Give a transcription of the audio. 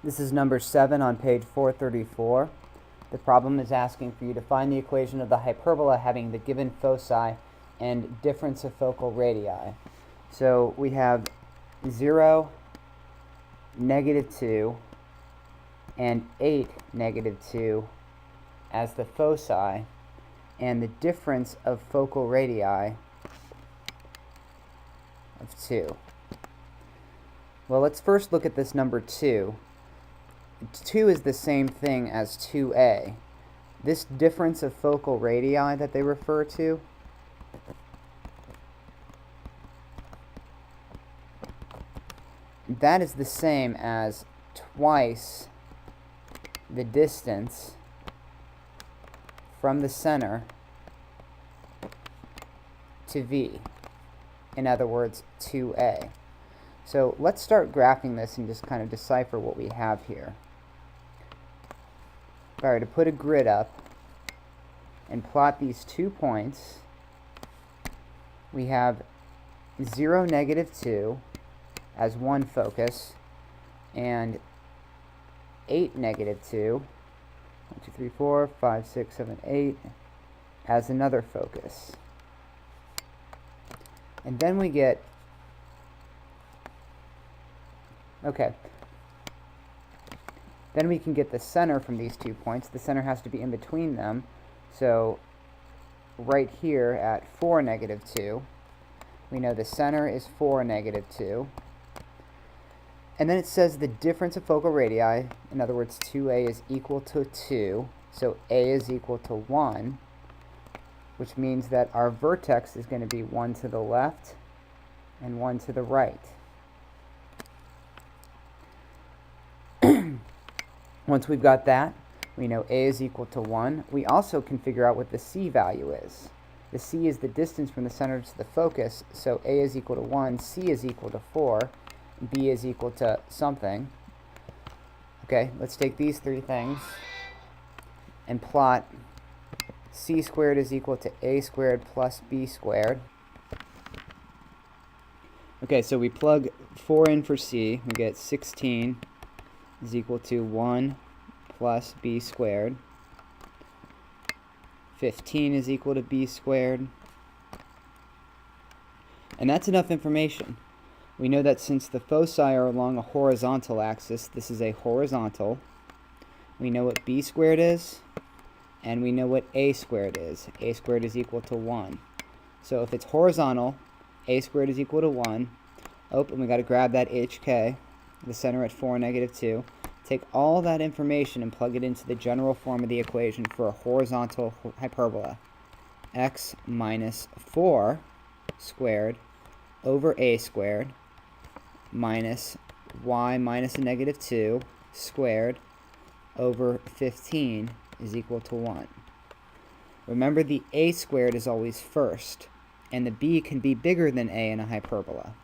This is number 7 on page 434. The problem is asking for you to find the equation of the hyperbola having the given foci and difference of focal radii. So we have 0, -2, and 8, -2 as the foci, and the difference of focal radii of 2. Well, let's first look at this number 2. 2 is the same thing as 2a. This difference of focal radii that they refer to, that is the same as twice the distance from the center to V. In other words, 2a. So let's start graphing this and just kind of decipher what we have here. If I were to put a grid up and plot these 2 points, we have 0, -2 as one focus, and 8, -2, 1, 2, 3, 4, 5, 6, 7, 8, as another focus. And then we get, then we can get the center from these 2 points. The center has to be in between them. So right here at 4, -2, we know the center is 4, -2. And then it says the difference of focal radii, in other words, 2a is equal to 2. So a is equal to 1, which means that our vertex is going to be 1 to the left and 1 to the right. Once we've got that, we know a is equal to 1. We also can figure out what the c value is. The c is the distance from the center to the focus, so a is equal to 1, c is equal to 4, b is equal to something. Okay, let's take these 3 things and plot c squared is equal to a squared plus b squared. Okay, so we plug 4 in for c, we get 16 is equal to 1 plus b squared. 15 is equal to b squared. And that's enough information. We know that since the foci are along a horizontal axis, this is a horizontal. We know what b squared is, and we know what a squared is. A squared is equal to 1. So if it's horizontal, a squared is equal to 1. Oh, and we got to grab that hk, the center at 4, -2. Take all that information and plug it into the general form of the equation for a horizontal hyperbola. X minus 4 squared over a squared minus y minus a -2 squared over 15 is equal to 1. Remember, the a squared is always first, and the b can be bigger than a in a hyperbola.